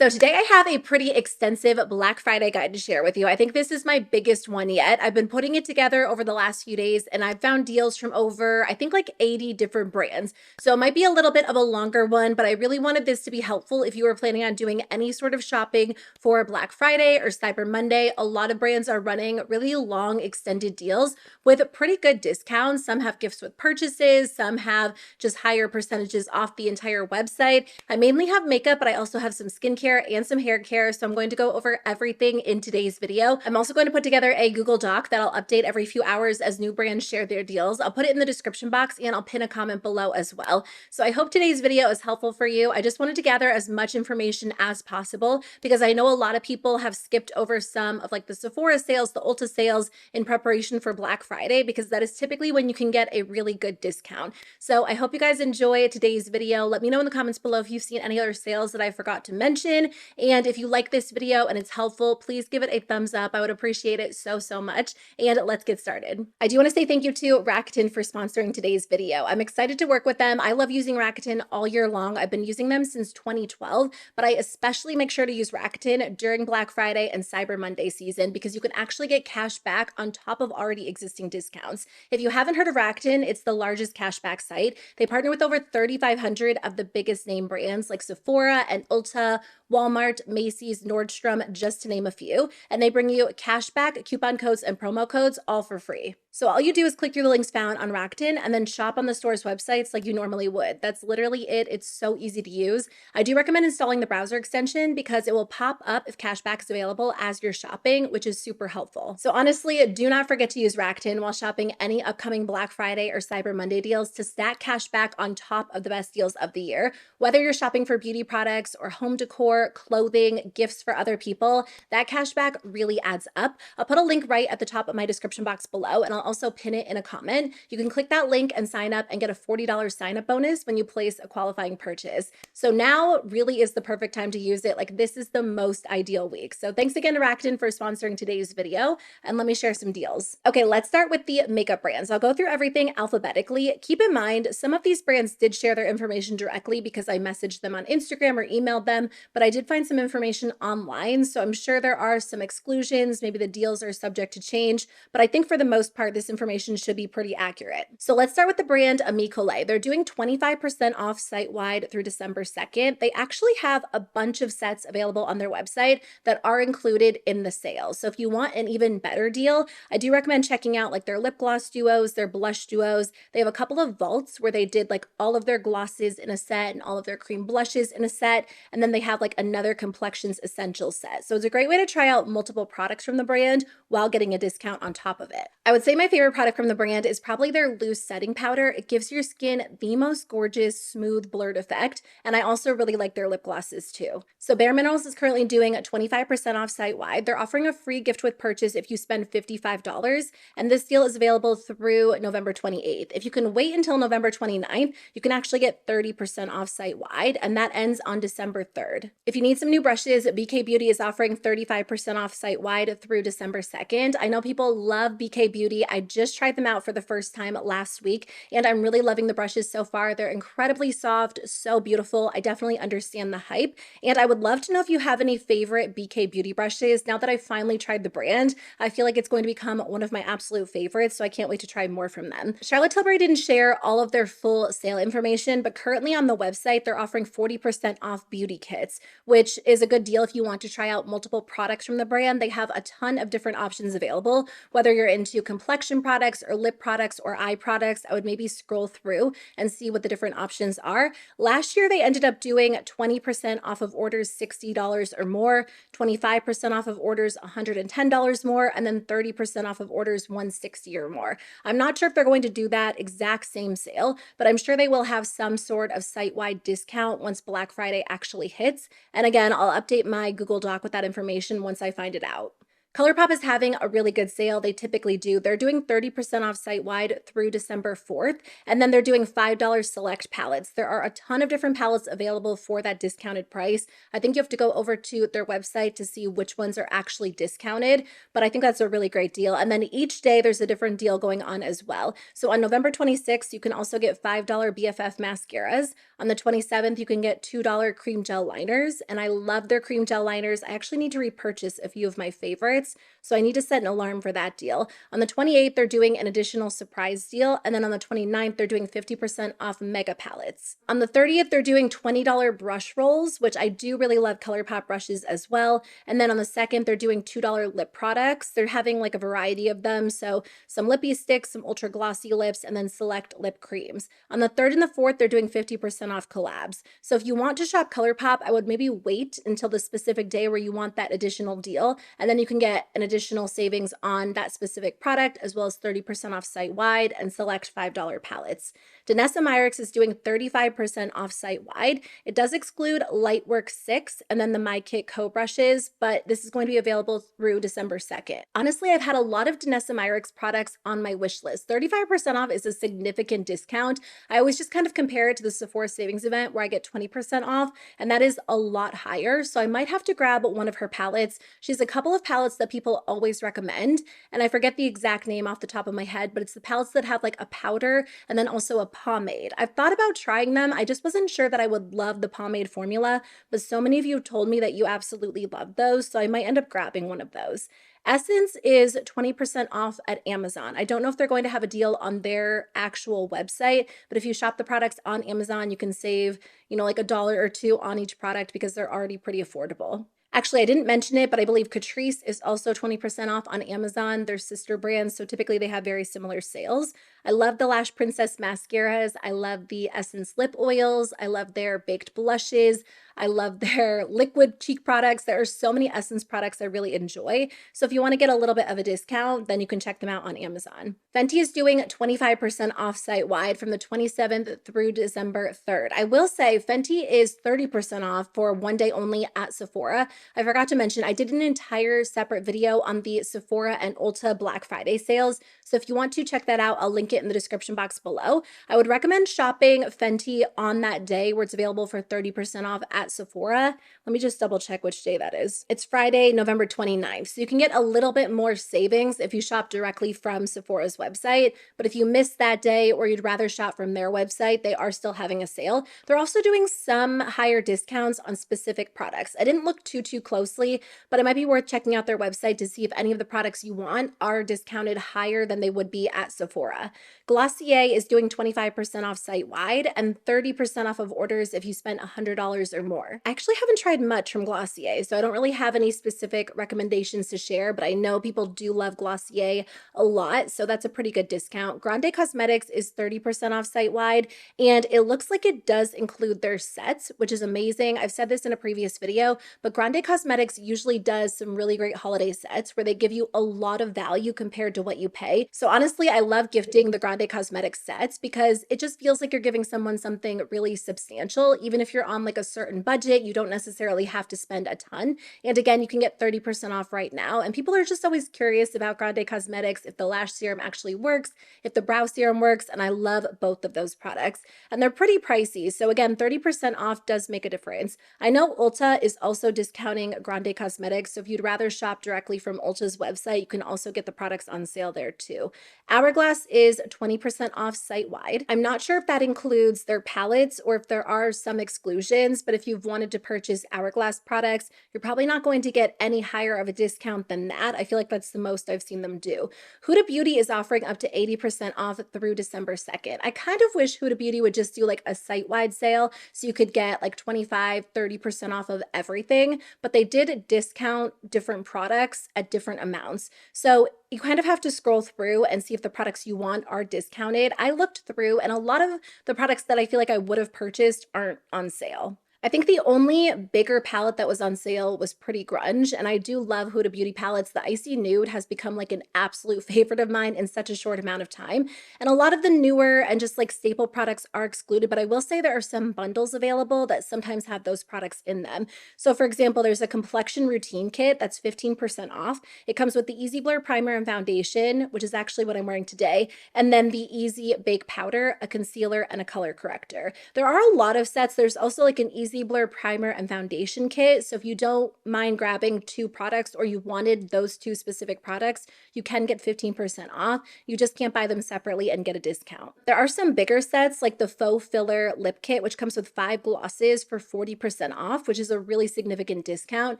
So today I have a pretty extensive Black Friday guide to share with you. I think this is my biggest one yet. I've been putting it together over the last few days and I've found deals from over, I think like 80 different brands. So it might be a little bit of a longer one, but I really wanted this to be helpful if you were planning on doing any sort of shopping for Black Friday or Cyber Monday. A lot of brands are running really long extended deals with pretty good discounts. Some have gifts with purchases, some have just higher percentages off the entire website. I mainly have makeup, but I also have some skincare and some hair care. So I'm going to go over everything in today's video. I'm also going to put together a Google Doc that I'll update every few hours as new brands share their deals. I'll put it in the description box and I'll pin a comment below as well. So I hope today's video is helpful for you. I just wanted to gather as much information as possible because I know a lot of people have skipped over some of like the Sephora sales, the Ulta sales in preparation for Black Friday, because that is typically when you can get a really good discount. So I hope you guys enjoy today's video. Let me know in the comments below if you've seen any other sales that I forgot to mention. And if you like this video and it's helpful, please give it a thumbs up. I would appreciate it so much. And let's get started. I do want to say thank you to Rakuten for sponsoring today's video. I'm excited to work with them. I love using Rakuten all year long. I've been using them since 2012, but I especially make sure to use Rakuten during Black Friday and Cyber Monday season because you can actually get cash back on top of already existing discounts. If you haven't heard of Rakuten, it's the largest cashback site. They partner with over 3,500 of the biggest name brands like Sephora and Ulta, Walmart, Macy's, Nordstrom, just to name a few, and they bring you cashback, coupon codes, and promo codes all for free. So all you do is click through the links found on Rakuten and then shop on the store's websites like you normally would. That's literally it. It's so easy to use. I do recommend installing the browser extension because it will pop up if cashback is available as you're shopping, which is super helpful. So honestly, do not forget to use Rakuten while shopping any upcoming Black Friday or Cyber Monday deals to stack cashback on top of the best deals of the year. Whether you're shopping for beauty products or home decor, clothing, gifts for other people, that cashback really adds up. I'll put a link right at the top of my description box below, and I'll also pin it in a comment. You can click that link and sign up and get a $40 sign-up bonus when you place a qualifying purchase. So now really is the perfect time to use it. Like, this is the most ideal week. So thanks again to Rakuten for sponsoring today's video, and let me share some deals. Okay, let's start with the makeup brands. I'll go through everything alphabetically. Keep in mind, some of these brands did share their information directly because I messaged them on Instagram or emailed them, but I did find some information online, so I'm sure there are some exclusions. Maybe the deals are subject to change, but I think for the most part, this information should be pretty accurate. So let's start with the brand Colé. They're doing 25% off site-wide through December 2nd. They actually have a bunch of sets available on their website that are included in the sale. So if you want an even better deal, I do recommend checking out like their lip gloss duos, their blush duos. They have a couple of vaults where they did like all of their glosses in a set and all of their cream blushes in a set, and then they have like another complexions essentials set. So it's a great way to try out multiple products from the brand while getting a discount on top of it. I would say my favorite product from the brand is probably their loose setting powder. It gives your skin the most gorgeous, smooth, blurred effect. And I also really like their lip glosses too. So Bare Minerals is currently doing a 25% off site-wide. They're offering a free gift with purchase if you spend $55. And this deal is available through November 28th. If you can wait until November 29th, you can actually get 30% off site-wide, and that ends on December 3rd. If you need some new brushes, BK Beauty is offering 35% off site-wide through December 2nd. I know people love BK Beauty. I just tried them out for the first time last week, and I'm really loving the brushes so far. They're incredibly soft, so beautiful. I definitely understand the hype, and I would love to know if you have any favorite BK Beauty brushes. Now that I've finally tried the brand, I feel like it's going to become one of my absolute favorites, so I can't wait to try more from them. Charlotte Tilbury didn't share all of their full sale information, but currently on the website, they're offering 40% off beauty kits, which is a good deal if you want to try out multiple products from the brand. They have a ton of different options available, whether you're into complexion products or lip products or eye products. I would maybe scroll through and see what the different options are. Last year, they ended up doing 20% off of orders $60 or more, 25% off of orders $110 more, and then 30% off of orders $160 or more. I'm not sure if they're going to do that exact same sale, but I'm sure they will have some sort of site-wide discount once Black Friday actually hits. And again, I'll update my Google Doc with that information once I find it out. ColourPop is having a really good sale. They typically do. They're doing 30% off site-wide through December 4th, and then they're doing $5 select palettes. There are a ton of different palettes available for that discounted price. I think you have to go over to their website to see which ones are actually discounted, but I think that's a really great deal. And then each day there's a different deal going on as well. So on November 26th, you can also get $5 BFF mascaras. On the 27th, you can get $2 Creme Gel Liners, and I love their Creme Gel Liners. I actually need to repurchase a few of my favorites, so I need to set an alarm for that deal. On the 28th, they're doing an additional surprise deal, and then on the 29th, they're doing 50% off mega palettes. On the 30th, they're doing $20 brush rolls, which I do really love ColourPop brushes as well. And then on the 2nd, they're doing $2 lip products. They're having like a variety of them, so some lippy sticks, some ultra glossy lips, and then select lip creams. On the 3rd and the 4th, they're doing 50% off collabs. So if you want to shop ColourPop, I would maybe wait until the specific day where you want that additional deal, and then you can get an additional savings on that specific product, as well as 30% off site-wide and select $5 palettes. Danessa Myricks is doing 35% off site-wide. It does exclude Lightwork 6 and then the My Kit Co brushes, but this is going to be available through December 2nd. Honestly, I've had a lot of Danessa Myricks products on my wish list. 35% off is a significant discount. I always just kind of compare it to the Sephora savings event where I get 20% off, and that is a lot higher. So I might have to grab one of her palettes. She has a couple of palettes that people always recommend, and I forget the exact name off the top of my head, but it's the palettes that have like a powder and then also a pomade. I've thought about trying them. I just wasn't sure that I would love the pomade formula, but so many of you told me that you absolutely love those, so I might end up grabbing one of those. Essence is 20% off at Amazon. I don't know if they're going to have a deal on their actual website, but if you shop the products on Amazon, you can save, like $1 or $2 on each product because they're already pretty affordable. Actually, I didn't mention it, but I believe Catrice is also 20% off on Amazon. They're sister brands, so typically they have very similar sales. I love the Lash Princess mascaras. I love the Essence lip oils. I love their baked blushes. I love their liquid cheek products. There are so many Essence products I really enjoy. So if you want to get a little bit of a discount, then you can check them out on Amazon. Fenty is doing 25% off site-wide from the 27th through December 3rd. I will say Fenty is 30% off for one day only at Sephora. I forgot to mention, I did an entire separate video on the Sephora and Ulta Black Friday sales. So if you want to check that out, I'll link it in the description box below. I would recommend shopping Fenty on that day where it's available for 30% off at Sephora. Let me just double check which day that is. It's Friday, November 29th. So you can get a little bit more savings if you shop directly from Sephora's website. But if you miss that day or you'd rather shop from their website, they are still having a sale. They're also doing some higher discounts on specific products. I didn't look too closely, but it might be worth checking out their website to see if any of the products you want are discounted higher than they would be at Sephora. Glossier is doing 25% off site-wide and 30% off of orders if you spent $100 or more. I actually haven't tried much from Glossier, so I don't really have any specific recommendations to share, but I know people do love Glossier a lot, so that's a pretty good discount. Grande Cosmetics is 30% off site-wide, and it looks like it does include their sets, which is amazing. I've said this in a previous video, but Grande Cosmetics usually does some really great holiday sets where they give you a lot of value compared to what you pay. So honestly, I love gifting the Grande Cosmetics sets because it just feels like you're giving someone something really substantial. Even if you're on like a certain budget, you don't necessarily have to spend a ton. And again, you can get 30% off right now. And people are just always curious about Grande Cosmetics, if the lash serum actually works, if the brow serum works, and I love both of those products. And they're pretty pricey. So again, 30% off does make a difference. I know Ulta is also discounting Grande Cosmetics, so if you'd rather shop directly from Ulta's website, you can also get the products on sale there too. Hourglass is 20% off site-wide. I'm not sure if that includes their palettes or if there are some exclusions, but if you've wanted to purchase Hourglass products, you're probably not going to get any higher of a discount than that. I feel like that's the most I've seen them do. Huda Beauty is offering up to 80% off through December 2nd. I kind of wish Huda Beauty would just do like a site-wide sale so you could get like 25, 30% off of everything, but they did discount different products at different amounts. So you kind of have to scroll through and see if the products you want are discounted. I looked through and a lot of the products that I feel like I would have purchased aren't on sale. I think the only bigger palette that was on sale was Pretty Grunge, and I do love Huda Beauty palettes. The Icy Nude has become like an absolute favorite of mine in such a short amount of time. And a lot of the newer and just like staple products are excluded, but I will say there are some bundles available that sometimes have those products in them. So for example, there's a complexion routine kit that's 15% off. It comes with the Easy Blur primer and foundation, which is actually what I'm wearing today, and then the Easy Bake powder, a concealer, and a color corrector. There are a lot of sets. There's also like an Easy Blur primer and foundation kit. So if you don't mind grabbing two products or you wanted those two specific products, you can get 15% off. You just can't buy them separately and get a discount. There are some bigger sets like the Faux Filler Lip Kit, which comes with 5 glosses for 40% off, which is a really significant discount.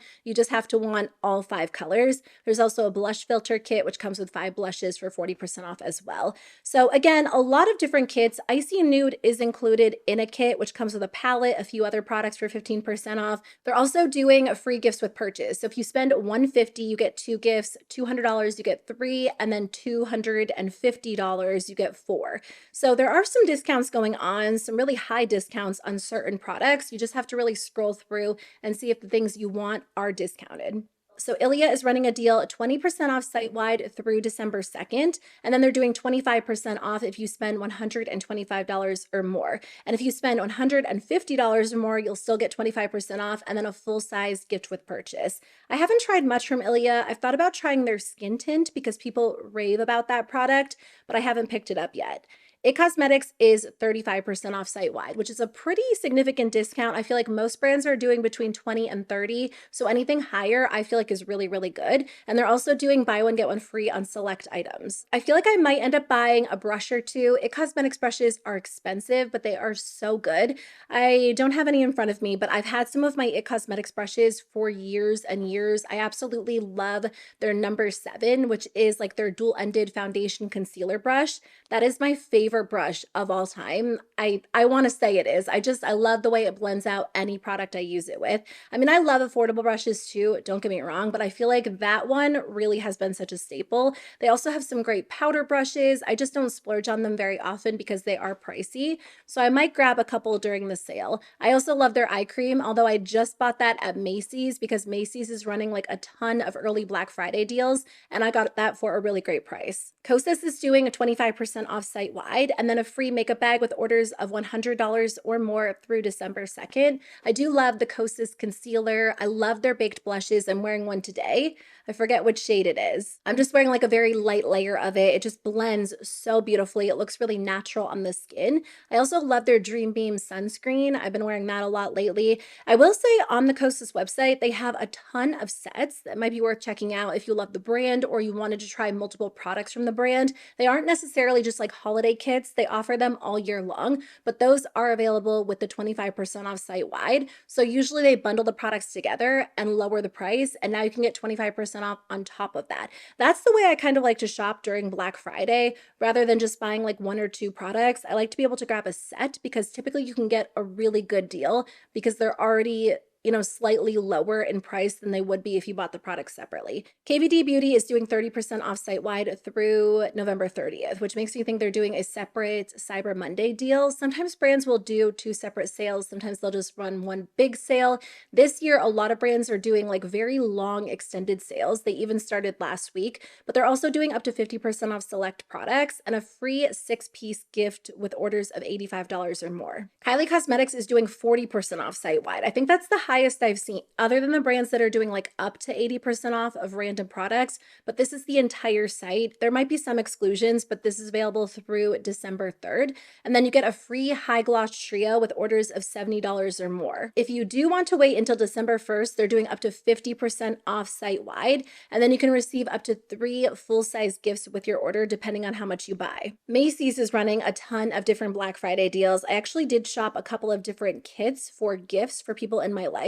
You just have to want all 5 colors. There's also a blush filter kit, which comes with 5 blushes for 40% off as well. So again, a lot of different kits. Icy Nude is included in a kit, which comes with a palette, a few other products for 15% off. They're also doing free gifts with purchase. So if you spend $150, you get 2 gifts, $200, you get 3, and then $250, you get 4. So there are some discounts going on, some really high discounts on certain products. You just have to really scroll through and see if the things you want are discounted. So Ilia is running a deal 20% off site-wide through December 2nd, and then they're doing 25% off if you spend $125 or more. And if you spend $150 or more, you'll still get 25% off and then a full-size gift with purchase. I haven't tried much from Ilia. I've thought about trying their skin tint because people rave about that product, but I haven't picked it up yet. It Cosmetics is 35% off site-wide, which is a pretty significant discount. I feel like most brands are doing between 20 and 30, so anything higher I feel like is really, really good. And they're also doing buy one, get one free on select items. I feel like I might end up buying a brush or two. It Cosmetics brushes are expensive, but they are so good. I don't have any in front of me, but I've had some of my It Cosmetics brushes for years and years. I absolutely love their number 7, which is like their dual-ended foundation concealer brush. That is my favorite brush of all time. I want to say it is. I love the way it blends out any product I use it with. I mean, I love affordable brushes too, don't get me wrong, but I feel like that one really has been such a staple. They also have some great powder brushes. I just don't splurge on them very often because they are pricey. So I might grab a couple during the sale. I also love their eye cream, although I just bought that at Macy's because Macy's is running like a ton of early Black Friday deals, and I got that for a really great price. Kosas is doing a 25% off site-wide and then a free makeup bag with orders of $100 or more through December 2nd. I do love the Kosas concealer. I love their baked blushes. I'm wearing one today. I forget which shade it is. I'm just wearing like a very light layer of it. It just blends so beautifully. It looks really natural on the skin. I also love their Dream Beam sunscreen. I've been wearing that a lot lately. I will say on the Kosas website, they have a ton of sets that might be worth checking out if you love the brand or you wanted to try multiple products from the brand. They aren't necessarily just like holiday kits. They offer them all year long, but those are available with the 25% off site-wide. So usually they bundle the products together and lower the price, and now you can get 25% off on top of that. That's the way I kind of like to shop during Black Friday rather than just buying like 1 or 2 products. I like to be able to grab a set because typically you can get a really good deal because they're already slightly lower in price than they would be if you bought the products separately. KVD Beauty is doing 30% off site-wide through November 30th, which makes me think they're doing a separate Cyber Monday deal. Sometimes brands will do 2 separate sales. Sometimes they'll just run one big sale. This year, a lot of brands are doing like very long extended sales. They even started last week, but they're also doing up to 50% off select products and a free 6-piece gift with orders of $85 or more. Kylie Cosmetics is doing 40% off site-wide. I think that's the highest I've seen, other than the brands that are doing like up to 80% off of random products, but this is the entire site. There might be some exclusions, but this is available through December 3rd. And then you get a free high gloss trio with orders of $70 or more. If you do want to wait until December 1st, they're doing up to 50% off site-wide, and then you can receive up to 3 full-size gifts with your order depending on how much you buy. Macy's is running a ton of different Black Friday deals. I actually did shop a couple of different kits for gifts for people in my life.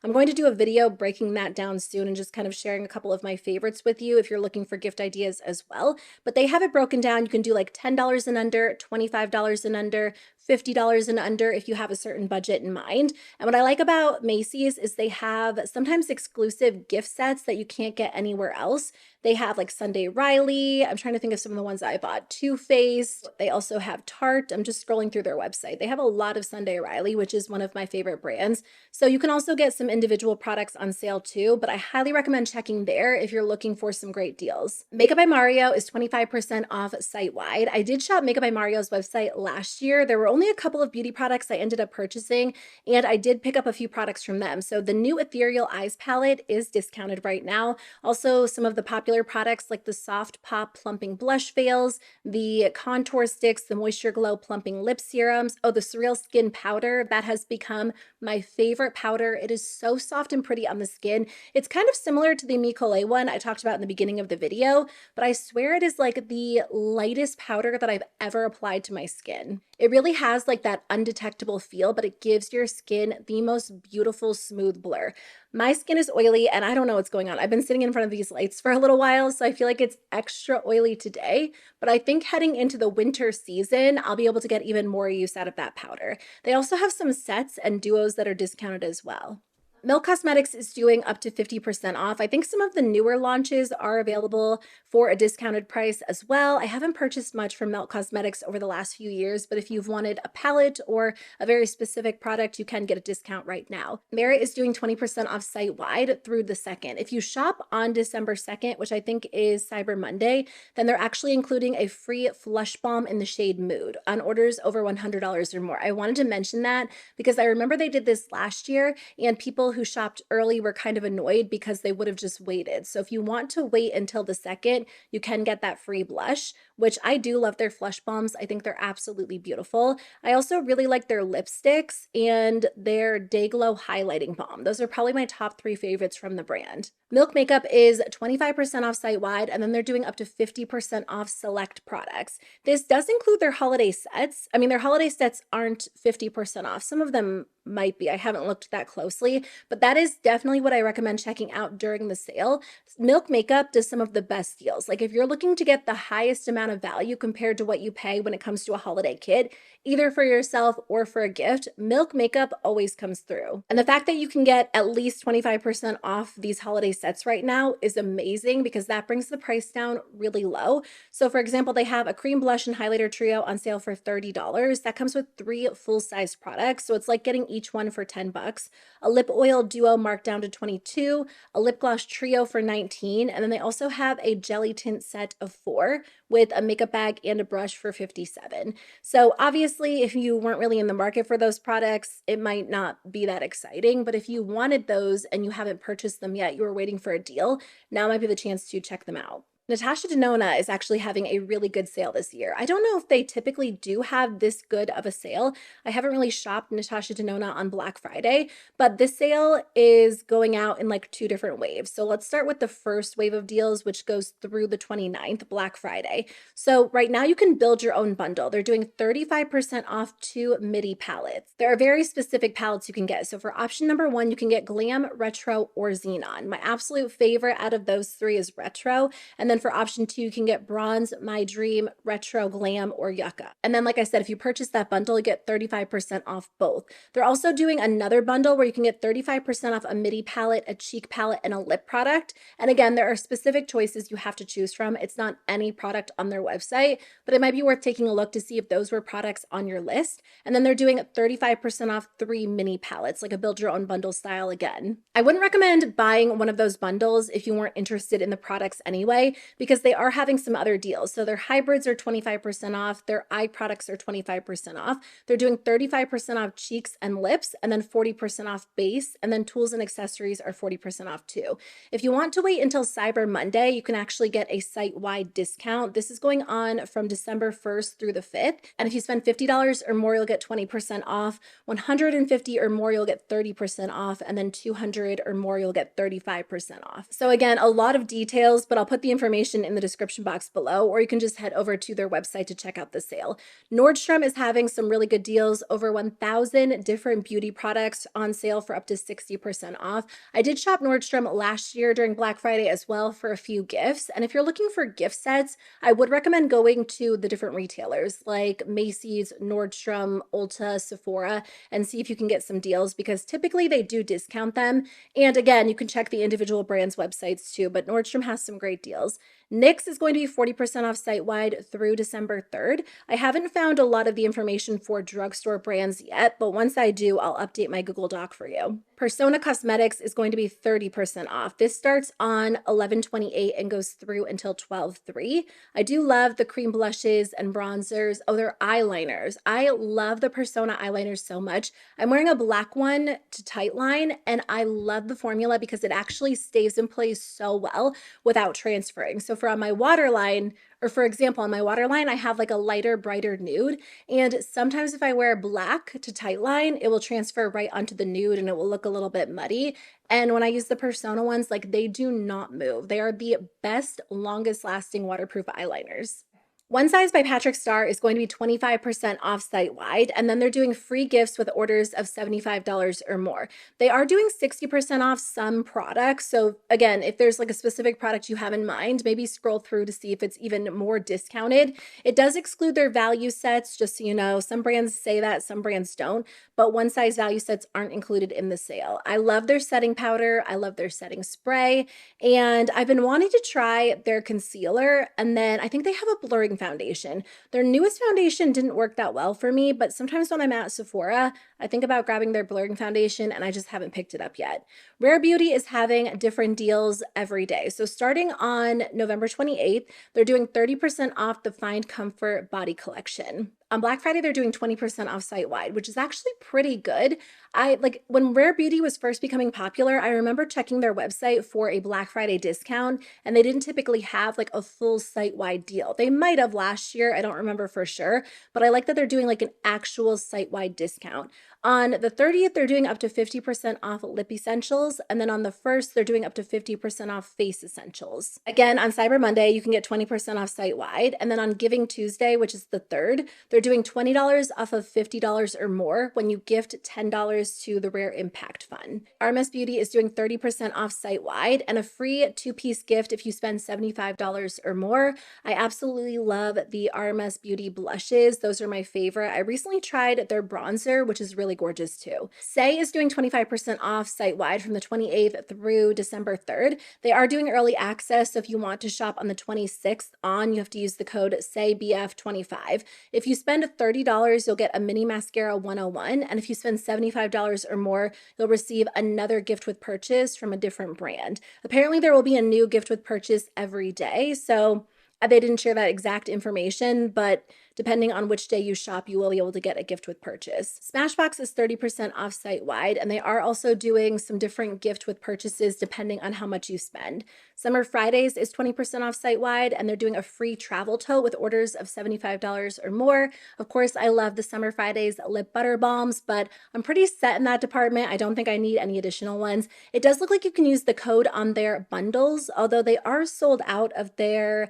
I'm going to do a video breaking that down soon and just kind of sharing a couple of my favorites with you if you're looking for gift ideas as well. But they have it broken down. You can do like $10 and under, $25 and under, $50 and under if you have a certain budget in mind. And what I like about Macy's is they have sometimes exclusive gift sets that you can't get anywhere else. They have like Sunday Riley. I'm trying to think of some of the ones I bought. Too Faced. They also have Tarte. I'm just scrolling through their website. They have a lot of Sunday Riley, which is one of my favorite brands. So you can also get some individual products on sale too, but I highly recommend checking there if you're looking for some great deals. Makeup by Mario is 25% off site-wide. I did shop Makeup by Mario's website last year. There were only a couple of beauty products I ended up purchasing, and I did pick up a few products from them. So the new Ethereal Eyes palette is discounted right now. Also, some of the popular products like the Soft Pop Plumping Blush Veils, the Contour Sticks, the Moisture Glow Plumping Lip Serums. Oh, the Surreal Skin Powder, that has become my favorite powder. It is so soft and pretty on the skin. It's kind of similar to the Colé one I talked about in the beginning of the video, but I swear it is like the lightest powder that I've ever applied to my skin. It really has like that undetectable feel, but it gives your skin the most beautiful smooth blur. My skin is oily and I don't know what's going on. I've been sitting in front of these lights for a little while, so I feel like it's extra oily today, but I think heading into the winter season, I'll be able to get even more use out of that powder. They also have some sets and duos that are discounted as well. Milk Cosmetics is doing up to 50% off. I think some of the newer launches are available for a discounted price as well. I haven't purchased much from Milk Cosmetics over the last few years, but if you've wanted a palette or a very specific product, you can get a discount right now. Merit is doing 20% off site-wide through the 2nd. If you shop on December 2nd, which I think is Cyber Monday, then they're actually including a free Flush Balm in the shade Mood on orders over $100 or more. I wanted to mention that because I remember they did this last year and people who shopped early were kind of annoyed because they would have just waited. So if you want to wait until the 2nd, you can get that free blush, which I do love their Flush Balms. I think they're absolutely beautiful. I also really like their lipsticks and their Day Glow Highlighting Balm. Those are probably my top 3 favorites from the brand. Milk Makeup is 25% off site-wide, and then they're doing up to 50% off select products. This does include their holiday sets. I mean, their holiday sets aren't 50% off. Some of them might be. I haven't looked that closely, but that is definitely what I recommend checking out during the sale. Milk Makeup does some of the best deals. Like if you're looking to get the highest amount of value compared to what you pay when it comes to a holiday kit, either for yourself or for a gift, Milk Makeup always comes through. And the fact that you can get at least 25% off these holiday sets right now is amazing because that brings the price down really low. So for example, they have a cream blush and highlighter trio on sale for $30. That comes with 3 full-size products. So it's like getting each one for $10. A lip oil duo marked down to $22, a lip gloss trio for $19, and then they also have a jelly tint set of 4 with a makeup bag and a brush for $57. So obviously, if you weren't really in the market for those products, it might not be that exciting, but if you wanted those and you haven't purchased them yet, you were waiting for a deal, now might be the chance to check them out. Natasha Denona is actually having a really good sale this year. I don't know if they typically do have this good of a sale. I haven't really shopped Natasha Denona on Black Friday, but this sale is going out in like 2 different waves. So let's start with the first wave of deals, which goes through the 29th, Black Friday. So right now you can build your own bundle. They're doing 35% off 2 midi palettes. There are very specific palettes you can get. So for option number 1, you can get Glam, Retro, or Xenon. My absolute favorite out of those 3 is Retro. And then for option 2, you can get Bronze, My Dream, Retro, Glam, or Yucca. And then, like I said, if you purchase that bundle, you get 35% off both. They're also doing another bundle where you can get 35% off a midi palette, a cheek palette, and a lip product. And again, there are specific choices you have to choose from. It's not any product on their website, but it might be worth taking a look to see if those were products on your list. And then they're doing 35% off 3 mini palettes, like a build your own bundle style again. I wouldn't recommend buying one of those bundles if you weren't interested in the products anyway, because they are having some other deals. So their hybrids are 25% off, their eye products are 25% off. They're doing 35% off cheeks and lips, and then 40% off base, and then tools and accessories are 40% off too. If you want to wait until Cyber Monday, you can actually get a site-wide discount. This is going on from December 1st through the 5th. And if you spend $50 or more, you'll get 20% off. $150 or more, you'll get 30% off. And then $200 or more, you'll get 35% off. So again, a lot of details, but I'll put the information information in the description box below, or you can just head over to their website to check out the sale. Nordstrom is having some really good deals, over 1,000 different beauty products on sale for up to 60% off. I did shop Nordstrom last year during Black Friday as well for a few gifts. And if you're looking for gift sets, I would recommend going to the different retailers like Macy's, Nordstrom, Ulta, Sephora, and see if you can get some deals because typically they do discount them. And again, you can check the individual brands' websites too, but Nordstrom has some great deals. NYX is going to be 40% off site-wide through December 3rd. I haven't found a lot of the information for drugstore brands yet, but once I do, I'll update my Google Doc for you. Persona Cosmetics is going to be 30% off. This starts on 11/28 and goes through until 12/3. I do love the cream blushes and bronzers. Oh, they're eyeliners. I love the Persona eyeliners so much. I'm wearing a black one to Tightline, and I love the formula because it actually stays in place so well without transferring. So for on my waterline, or for example, on my waterline, I have like a lighter, brighter nude. And sometimes if I wear black to Tightline, it will transfer right onto the nude and it will look a little bit muddy. And when I use the Persona ones, like they do not move. They are the best, longest lasting waterproof eyeliners. One Size by Patrick Starr is going to be 25% off site-wide, and then they're doing free gifts with orders of $75 or more. They are doing 60% off some products, so again, if there's like a specific product you have in mind, maybe scroll through to see if it's even more discounted. It does exclude their value sets, just so you know. Some brands say that, some brands don't, but One Size value sets aren't included in the sale. I love their setting powder, I love their setting spray, and I've been wanting to try their concealer, and then I think they have a blurring foundation. Their newest foundation didn't work that well for me, but sometimes when I'm at Sephora, I think about grabbing their blurring foundation and I just haven't picked it up yet. Rare Beauty is having different deals every day. So starting on November 28th, they're doing 30% off the Find Comfort Body Collection. On Black Friday, they're doing 20% off site-wide, which is actually pretty good. When Rare Beauty was first becoming popular, I remember checking their website for a Black Friday discount, and they didn't typically have like a full site-wide deal. They might have last year, I don't remember for sure, but I like that they're doing like an actual site-wide discount. On the 30th, they're doing up to 50% off lip essentials, and then on the 1st, they're doing up to 50% off face essentials. Again, on Cyber Monday, you can get 20% off site-wide, and then on Giving Tuesday, which is the 3rd, they're doing $20 off of $50 or more when you gift $10 to the Rare Impact Fund. RMS Beauty is doing 30% off site-wide and a free 2-piece gift if you spend $75 or more. I absolutely love the RMS Beauty blushes. Those are my favorite. I recently tried their bronzer, which is really gorgeous too. Say is doing 25% off site-wide from the 28th through December 3rd. They are doing early access, so if you want to shop on the 26th on, you have to use the code SAYBF25. If you spend $30, you'll get a mini mascara 101, and if you spend $75 or more, you'll receive another gift with purchase from a different brand. Apparently, there will be a new gift with purchase every day, so they didn't share that exact information, but depending on which day you shop, you will be able to get a gift with purchase. Smashbox is 30% off site-wide, and they are also doing some different gift with purchases depending on how much you spend. Summer Fridays is 20% off site-wide, and they're doing a free travel tote with orders of $75 or more. Of course, I love the Summer Fridays lip butter balms, but I'm pretty set in that department. I don't think I need any additional ones. It does look like you can use the code on their bundles, although they are sold out of their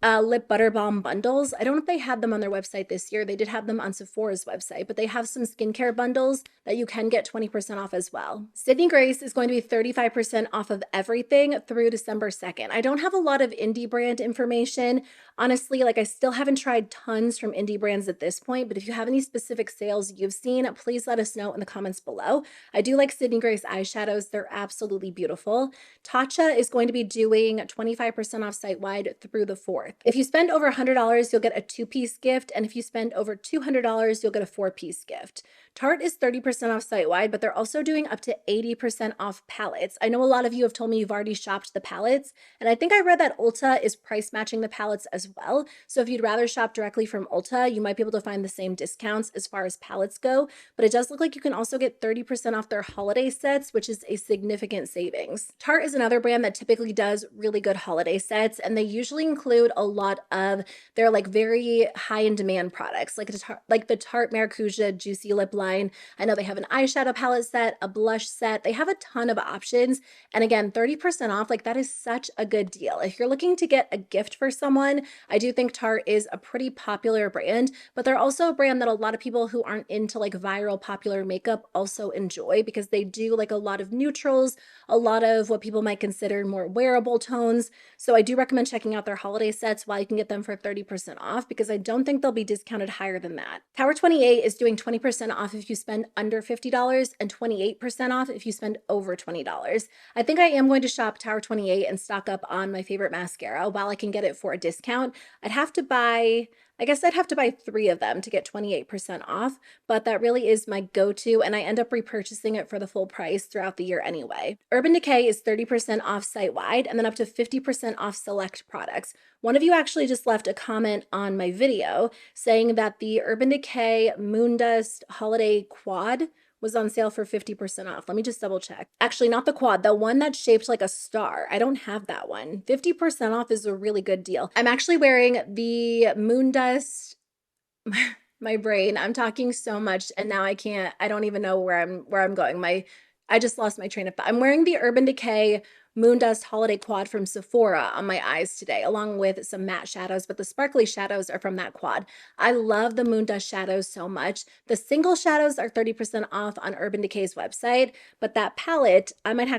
lip butter balm bundles. I don't know if they had them on their website this year. They did have them on Sephora's website, but they have some skincare bundles that you can get 20% off as well. Sydney Grace is going to be 35% off of everything through December 2nd. I don't have a lot of indie brand information. Honestly, I still haven't tried tons from indie brands at this point, but if you have any specific sales you've seen, please let us know in the comments below. I do like Sydney Grace eyeshadows. They're absolutely beautiful. Tatcha is going to be doing 25% off site-wide through the 4th. If you spend over $100, you'll get a 2-piece gift, and if you spend over $200, you'll get a 4-piece gift. Tarte is 30% off site-wide, but they're also doing up to 80% off palettes. I know a lot of you have told me you've already shopped the palettes, and I think I read that Ulta is price matching the palettes as well. So if you'd rather shop directly from Ulta, you might be able to find the same discounts as far as palettes go, but it does look like you can also get 30% off their holiday sets, which is a significant savings. Tarte is another brand that typically does really good holiday sets, and they usually include a lot of their very high in demand products, like the Tarte Maracuja Juicy Lip Liner line. I know they have an eyeshadow palette set, a blush set. They have a ton of options. And again, 30% off, like that is such a good deal. If you're looking to get a gift for someone, I do think Tarte is a pretty popular brand, but they're also a brand that a lot of people who aren't into like viral popular makeup also enjoy because they do like a lot of neutrals, a lot of what people might consider more wearable tones. So I do recommend checking out their holiday sets while you can get them for 30% off because I don't think they'll be discounted higher than that. Tower 28 is doing 20% off if you spend under $50 and 28% off if you spend over $20. I think I am going to shop Tower 28 and stock up on my favorite mascara while I can get it for a discount. I guess I'd have to buy 3 of them to get 28% off, but that really is my go-to, and I end up repurchasing it for the full price throughout the year anyway. Urban Decay is 30% off site-wide and then up to 50% off select products. One of you actually just left a comment on my video saying that the Urban Decay Moondust Holiday Quad was on sale for 50% off. Let me just double check. Actually, not the quad, the one that's shaped like a star. I don't have that one. 50% off is a really good deal. I'm actually wearing the Moondust, my brain, I'm talking so much and now I don't even know where I'm going. I just lost my train of thought. I'm wearing the Urban Decay Moondust Holiday Quad from Sephora on my eyes today, along with some matte shadows, but the sparkly shadows are from that quad. I love the Moondust shadows so much. The single shadows are 30% off on Urban Decay's website, but that palette, I might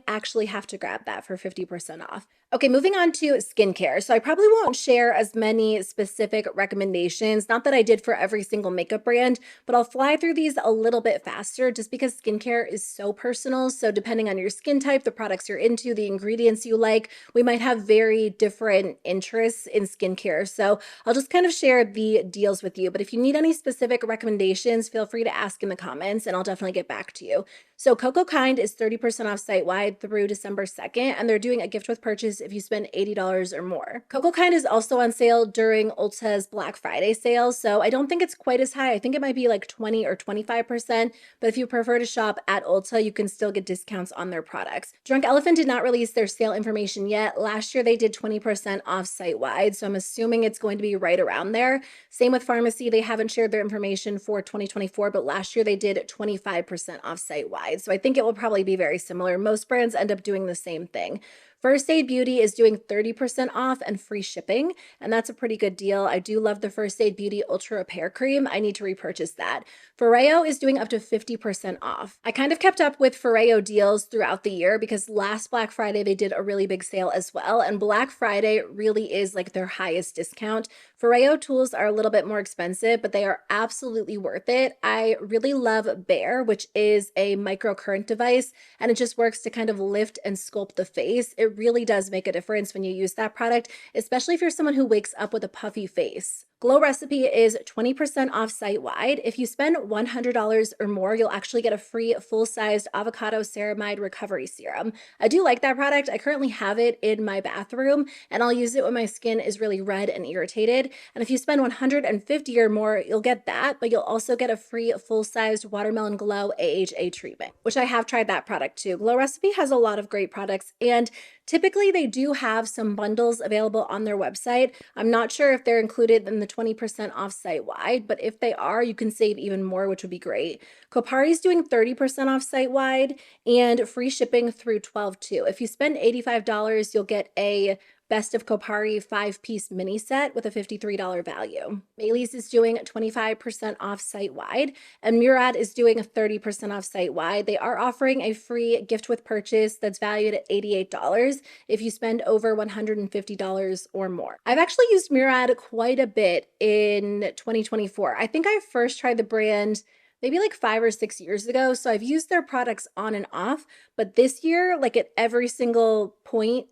actually have to grab that for 50% off. Okay, moving on to skincare. So I probably won't share as many specific recommendations, not that I did for every single makeup brand, but I'll fly through these a little bit faster just because skincare is so personal. So depending on your skin type, the products you're into, the ingredients you like, we might have very different interests in skincare. So I'll just kind of share the deals with you. But if you need any specific recommendations, feel free to ask in the comments and I'll definitely get back to you. So Coco Kind is 30% off site-wide through December 2nd, and they're doing a gift with purchase if you spend $80 or more. Coco Kind is also on sale during Ulta's Black Friday sale, so I don't think it's quite as high. I think it might be like 20 or 25%, but if you prefer to shop at Ulta, you can still get discounts on their products. Drunk Elephant did not release their sale information yet. Last year, they did 20% off site-wide, so I'm assuming it's going to be right around there. Same with Pharmacy. They haven't shared their information for 2024, but last year they did 25% off site-wide. So I think it will probably be very similar. Most brands end up doing the same thing. First Aid Beauty is doing 30% off and free shipping, and that's a pretty good deal. I do love the First Aid Beauty Ultra Repair Cream. I need to repurchase that. Foreo is doing up to 50% off. I kind of kept up with Foreo deals throughout the year because last Black Friday they did a really big sale as well, and Black Friday really is like their highest discount. Foreo tools are a little bit more expensive, but they are absolutely worth it. I really love Bare, which is a microcurrent device, and it just works to kind of lift and sculpt the face. It really does make a difference when you use that product, especially if you're someone who wakes up with a puffy face. Glow Recipe is 20% off site-wide. If you spend $100 or more, you'll actually get a free full-sized avocado ceramide recovery serum. I do like that product. I currently have it in my bathroom, and I'll use it when my skin is really red and irritated. And if you spend $150 or more, you'll get that, but you'll also get a free full-sized Watermelon Glow AHA treatment, which I have tried that product too. Glow Recipe has a lot of great products, and typically they do have some bundles available on their website. I'm not sure if they're included in the 20% off site-wide, but if they are, you can save even more, which would be great. Kopari is doing 30% off site-wide and free shipping through 12/2. If you spend $85, you'll get a Best of Kopari 5-piece mini set with a $53 value. Bailey's is doing 25% off site-wide, and Murad is doing 30% off site-wide. They are offering a free gift with purchase that's valued at $88 if you spend over $150 or more. I've actually used Murad quite a bit in 2024. I think I first tried the brand maybe like 5 or 6 years ago, so I've used their products on and off, but this year, like at every single point,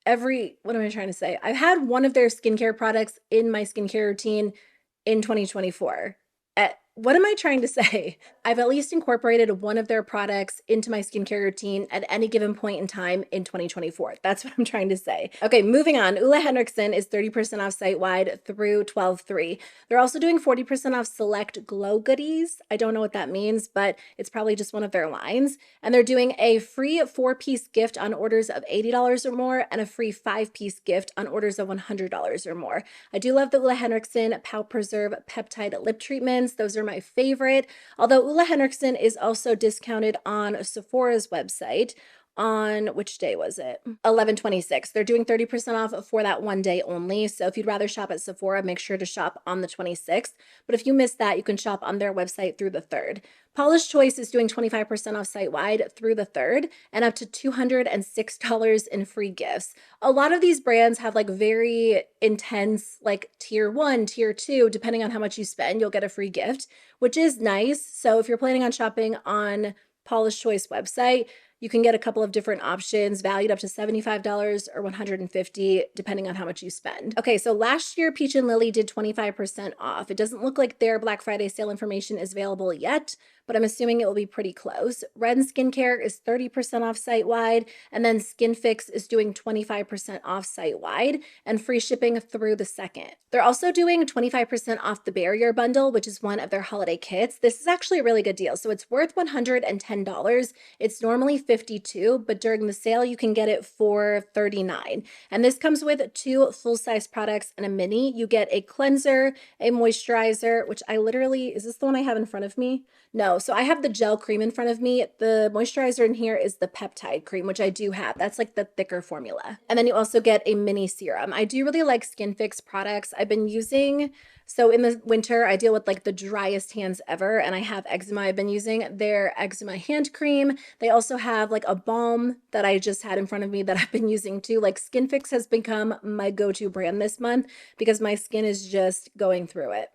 what am I trying to say? I've had one of their skincare products in my skincare routine in 2024. What am I trying to say? I've at least incorporated one of their products into my skincare routine at any given point in time in 2024. That's what I'm trying to say. Okay, moving on. Ole Henriksen is 30% off site-wide through 12/3. They're also doing 40% off select glow goodies. I don't know what that means, but it's probably just one of their lines. And they're doing a free 4-piece gift on orders of $80 or more and a free 5-piece gift on orders of $100 or more. I do love the Ole Henriksen Pout Preserve Peptide Lip Treatments. Those are my favorite. Although Ulla Henriksen is also discounted on Sephora's website on which day was it? 11/26. They're doing 30% off for that one day only. So if you'd rather shop at Sephora, make sure to shop on the 26th. But if you missed that, you can shop on their website through the 3rd. Paula's Choice is doing 25% off site-wide through the 3rd and up to $206 in free gifts. A lot of these brands have like very intense like tier 1, tier 2, depending on how much you spend, you'll get a free gift, which is nice. So if you're planning on shopping on Paula's Choice website, you can get a couple of different options valued up to $75 or $150, depending on how much you spend. Okay, so last year, Peach and Lily did 25% off. It doesn't look like their Black Friday sale information is available yet, but I'm assuming it will be pretty close. Ren Skincare is 30% off site-wide, and then Skin Fix is doing 25% off site-wide and free shipping through the 2nd. They're also doing 25% off the Barrier Bundle, which is one of their holiday kits. This is actually a really good deal. So it's worth $110. It's normally $52, but during the sale, you can get it for $39. And this comes with 2 full-size products and a mini. You get a cleanser, a moisturizer, which I literally, is this the one I have in front of me? No, so I have the gel cream in front of me. The moisturizer in here is the peptide cream, which I do have. That's like the thicker formula. And then you also get a mini serum. I do really like Skin Fix products. I've been using, so in the winter, I deal with like the driest hands ever, and I have eczema. I've been using their eczema hand cream. They also have like a balm that I just had in front of me that I've been using too. Like Skin Fix has become my go-to brand this month because my skin is just going through it.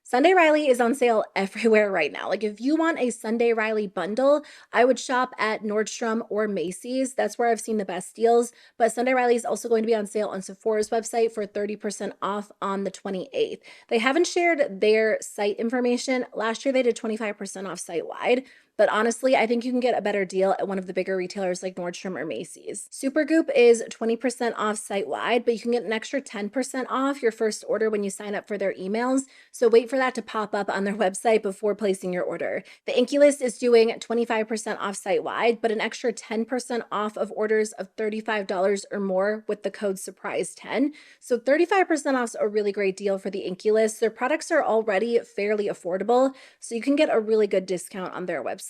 Sunday Riley is on sale everywhere right now. Like if you want a Sunday Riley bundle, I would shop at Nordstrom or Macy's. That's where I've seen the best deals. But Sunday Riley is also going to be on sale on Sephora's website for 30% off on the 28th. They haven't shared their site information. Last year they did 25% off site-wide. But honestly, I think you can get a better deal at one of the bigger retailers like Nordstrom or Macy's. Supergoop is 20% off site-wide, but you can get an extra 10% off your first order when you sign up for their emails. So wait for that to pop up on their website before placing your order. The Inkey List is doing 25% off site-wide, but an extra 10% off of orders of $35 or more with the code SURPRISE10. So 35% off is a really great deal for the Inkey List. Their products are already fairly affordable, so you can get a really good discount on their website.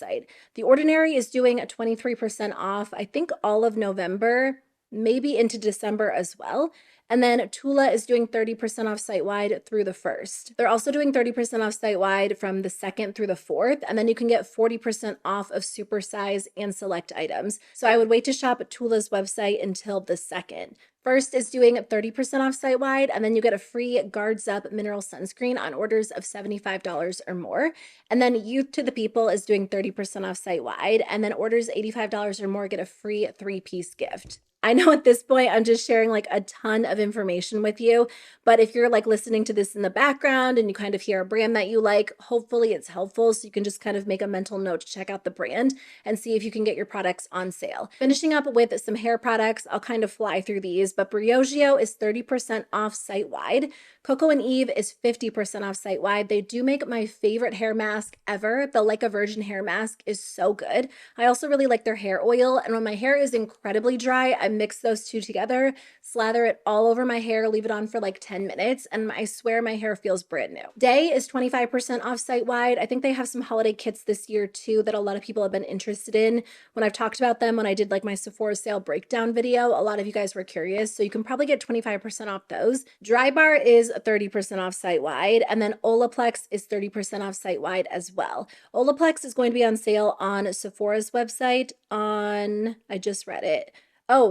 The Ordinary is doing 23% off, I think all of November, maybe into December as well. And then Tula is doing 30% off site-wide through the 1st. They're also doing 30% off site-wide from the 2nd through the 4th, and then you can get 40% off of supersize and select items. So I would wait to shop at Tula's website until the 2nd. First is doing 30% off site-wide, and then you get a free Guards Up mineral sunscreen on orders of $75 or more. And then Youth to the People is doing 30% off site-wide, and then orders $85 or more get a free 3-piece gift. I know at this point, I'm just sharing like a ton of information with you, but if you're like listening to this in the background and you kind of hear a brand that you like, hopefully it's helpful. So you can just kind of make a mental note to check out the brand and see if you can get your products on sale. Finishing up with some hair products, I'll kind of fly through these, but Briogeo is 30% off site-wide. Coco and Eve is 50% off site-wide. They do make my favorite hair mask ever. The Like a Virgin hair mask is so good. I also really like their hair oil, and when my hair is incredibly dry, I mix those two together, slather it all over my hair, leave it on for like 10 minutes, and I swear my hair feels brand new. Day is 25% off site-wide. I think they have some holiday kits this year too that a lot of people have been interested in. When I've talked about them, when I did like my Sephora sale breakdown video, a lot of you guys were curious, so you can probably get 25% off those. Dry Bar is 30% off site-wide, and then Olaplex is 30% off site-wide as well. Olaplex is going to be on sale on Sephora's website on, I just read it,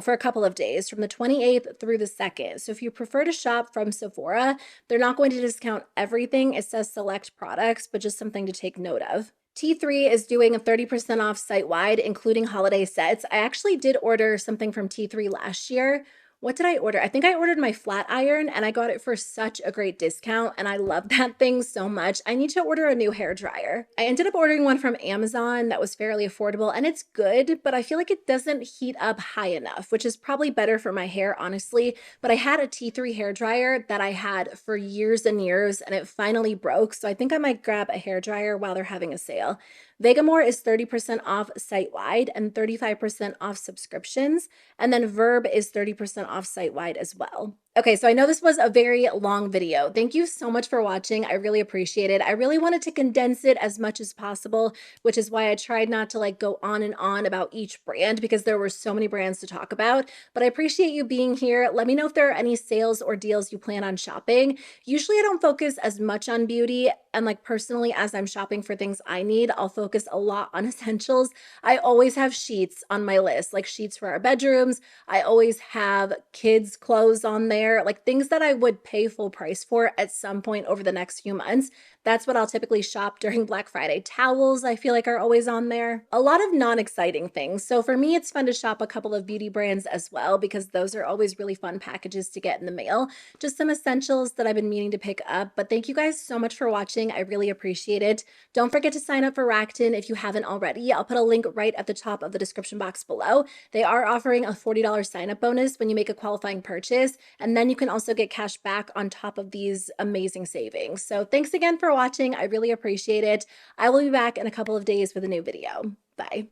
for a couple of days from the 28th through the 2nd. So if you prefer to shop from Sephora, they're not going to discount everything. It says select products, but just something to take note of. T3 is doing a 30% off site-wide, including holiday sets. I actually did order something from T3 last year. What did I order? I think I ordered my flat iron and I got it for such a great discount and I love that thing so much. I need to order a new hair dryer. I ended up ordering one from Amazon that was fairly affordable and it's good, but I feel like it doesn't heat up high enough, which is probably better for my hair, honestly. But I had a T3 hair dryer that I had for years and years and it finally broke. So I think I might grab a hair dryer while they're having a sale. Vegamore is 30% off site-wide and 35% off subscriptions. And then Verb is 30% off site-wide as well. Okay, so I know this was a very long video. Thank you so much for watching. I really appreciate it. I really wanted to condense it as much as possible, which is why I tried not to like go on and on about each brand because there were so many brands to talk about. But I appreciate you being here. Let me know if there are any sales or deals you plan on shopping. Usually I don't focus as much on beauty, and like personally as I'm shopping for things I need, I'll focus a lot on essentials. I always have sheets on my list, like sheets for our bedrooms. I always have kids' clothes on there, like things that I would pay full price for at some point over the next few months. That's what I'll typically shop during Black Friday. Towels, I feel like, are always on there. A lot of non-exciting things. So for me, it's fun to shop a couple of beauty brands as well because those are always really fun packages to get in the mail. Just some essentials that I've been meaning to pick up. But thank you guys so much for watching. I really appreciate it. Don't forget to sign up for Rakuten if you haven't already. I'll put a link right at the top of the description box below. They are offering a $40 sign-up bonus when you make a qualifying purchase, and then you can also get cash back on top of these amazing savings. So thanks again for watching. I really appreciate it. I will be back in a couple of days with a new video. Bye.